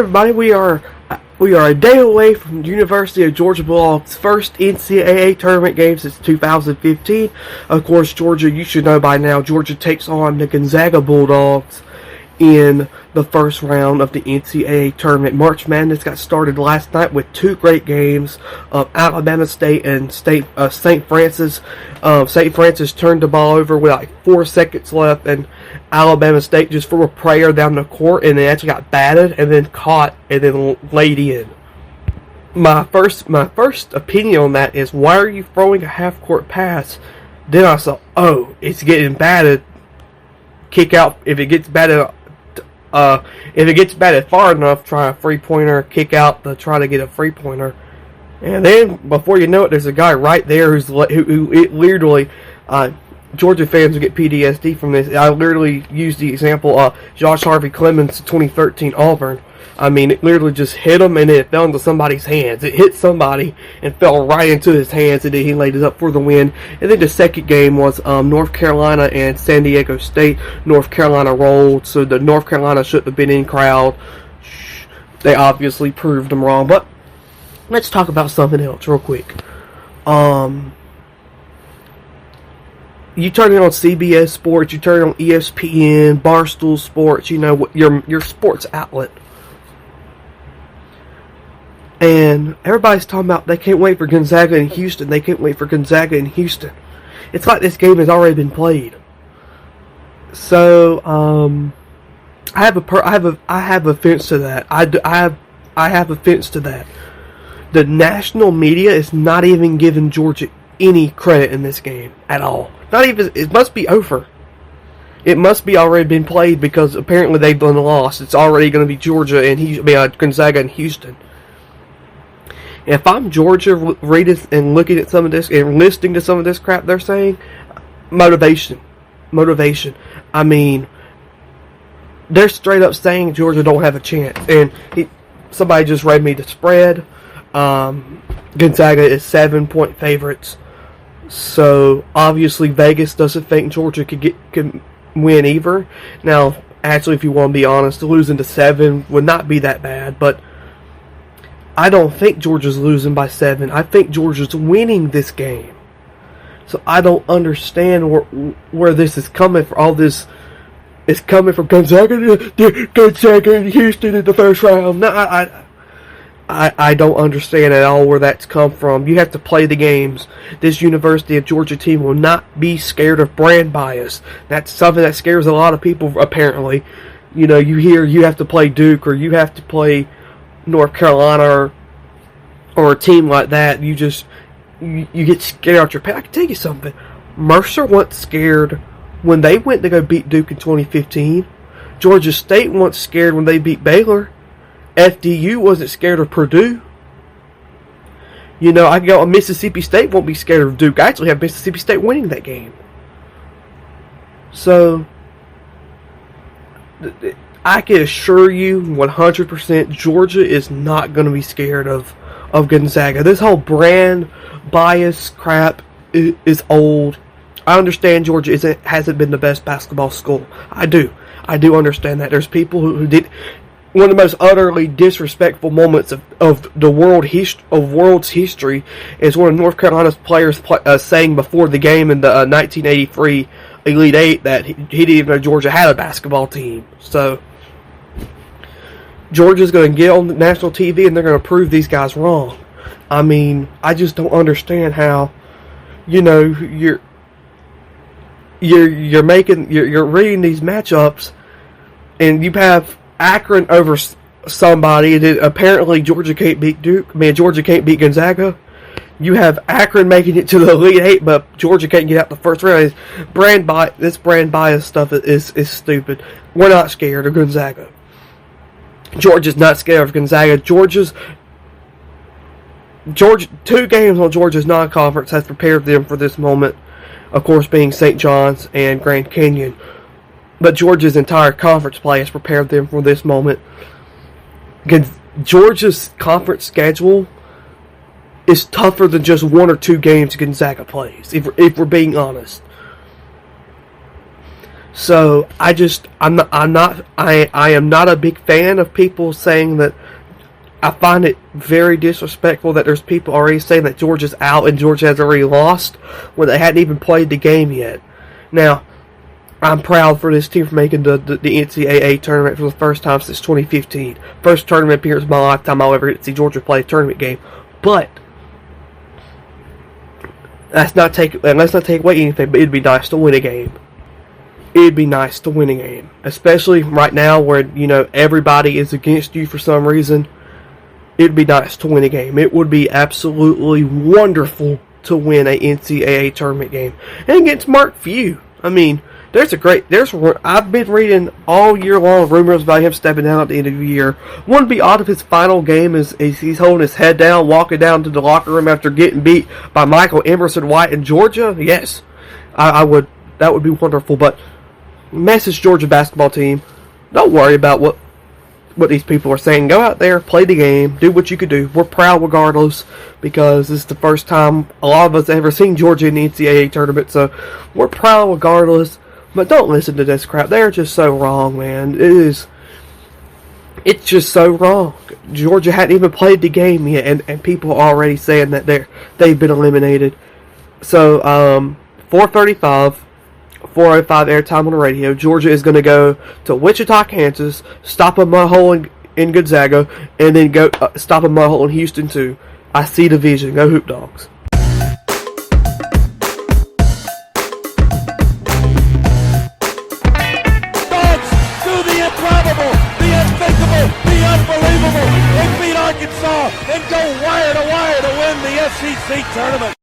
everybody. We are a day away from the University of Georgia Bulldogs' first NCAA tournament game since 2015. Of course, Georgia, you should know by now, Georgia takes on the Gonzaga Bulldogs in the first round of the NCAA tournament. March Madness got started last night with two great games of Alabama State and St. Francis. St. Francis turned the ball over with like 4 seconds left, and Alabama State just threw a prayer down the court, and they actually got batted and then caught and then laid in. My first opinion on that is, why are you throwing a half-court pass? Then I saw, oh, it's getting batted. Kick out. If it gets batted far enough, try a three-pointer, kick out to try to get a three-pointer. And then, before you know it, there's a guy right there who literally, Georgia fans will get PTSD from this. I literally used the example, Josh Harvey Clemens, 2013 Auburn. I mean, it literally just hit him, and then it fell into somebody's hands. It hit somebody and fell right into his hands, and then he laid it up for the win. And then the second game was North Carolina and San Diego State. North Carolina rolled, so the North Carolina shouldn't have been in crowd. They obviously proved them wrong. But let's talk about something else real quick. You turn it on CBS Sports, you turn it on ESPN, Barstool Sports, you know, your sports outlet. And everybody's talking about they can't wait for Gonzaga in Houston. They can't wait for Gonzaga in Houston. It's like this game has already been played. So I have offense to that. I have offense to that. The national media is not even giving Georgia any credit in this game at all. Not even. It must be over. It must be already been played, because apparently they've been lost. It's already going to be Georgia and Gonzaga and Houston. If I'm Georgia, reading and looking at some of this and listening to some of this crap they're saying, motivation. I mean, they're straight up saying Georgia don't have a chance. And somebody just read me the spread. Gonzaga is 7-point favorites. So obviously Vegas doesn't think Georgia can win either. Now, actually, if you want to be honest, losing to 7 would not be that bad, but I don't think Georgia's losing by 7. I think Georgia's winning this game. So I don't understand where this is coming from. All this is coming from Gonzaga and Houston in the first round. No, I don't understand at all where that's come from. You have to play the games. This University of Georgia team will not be scared of brand bias. That's something that scares a lot of people, apparently. You know, you hear you have to play Duke, or you have to play North Carolina, or a team like that. You get scared out your pants. I can tell you something. Mercer wasn't scared when they went to go beat Duke in 2015. Georgia State wasn't scared when they beat Baylor. FDU wasn't scared of Purdue. You know, I go, Mississippi State won't be scared of Duke. I actually have Mississippi State winning that game. So I can assure you 100% Georgia is not going to be scared of Gonzaga. This whole brand bias crap is old. I understand Georgia hasn't been the best basketball school. I do understand that. There's people who did. One of the most utterly disrespectful moments of the world's history is one of North Carolina's players saying before the game in the 1983 Elite Eight that he didn't even know Georgia had a basketball team. So Georgia's going to get on national TV and they're going to prove these guys wrong. I mean, I just don't understand how, you know, you're reading these matchups and you have Akron over somebody, and then apparently Georgia can't beat Duke. I mean, Georgia can't beat Gonzaga. You have Akron making it to the Elite Eight, but Georgia can't get out the first round. This brand bias stuff is stupid. We're not scared of Gonzaga. Georgia's not scared of Gonzaga. Georgia, 2 games on Georgia's non-conference has prepared them for this moment. Of course, being St. John's and Grand Canyon. But Georgia's entire conference play has prepared them for this moment. Georgia's conference schedule is tougher than just 1 or 2 games Gonzaga plays, if we're being honest. So I am not a big fan of people saying that. I find it very disrespectful that there's people already saying that Georgia's out and Georgia has already lost when they hadn't even played the game yet. Now, I'm proud for this team for making the NCAA tournament for the first time since 2015. First tournament appearance of my lifetime I'll ever get to see Georgia play a tournament game. But let's not take away anything, but it'd be nice to win a game. It'd be nice to win a game. Especially right now where, everybody is against you for some reason. It'd be nice to win a game. It would be absolutely wonderful to win a NCAA tournament game. And against Mark Few. I mean, I've been reading all year long rumors about him stepping down at the end of the year. Wouldn't be odd if his final game is he's holding his head down, walking down to the locker room after getting beat by Michael Emerson White in Georgia. Yes, I would. That would be wonderful. But message Georgia basketball team: don't worry about what these people are saying. Go out there, play the game, do what you could do. We're proud regardless because this is the first time a lot of us have ever seen Georgia in the NCAA tournament, so we're proud regardless. But don't listen to this crap. They're just so wrong, man. It's just so wrong. Georgia hadn't even played the game yet, and people are already saying that they've been eliminated. So 4:35 airtime on the radio. Georgia is going to go to Wichita, Kansas, stop a mud hole in Gonzaga, and then go stop a mud hole in Houston too. I see the vision. Go Hoop Dogs. Dogs do the improbable, the unthinkable, the unbelievable. They beat Arkansas and go wire to wire to win the SEC tournament.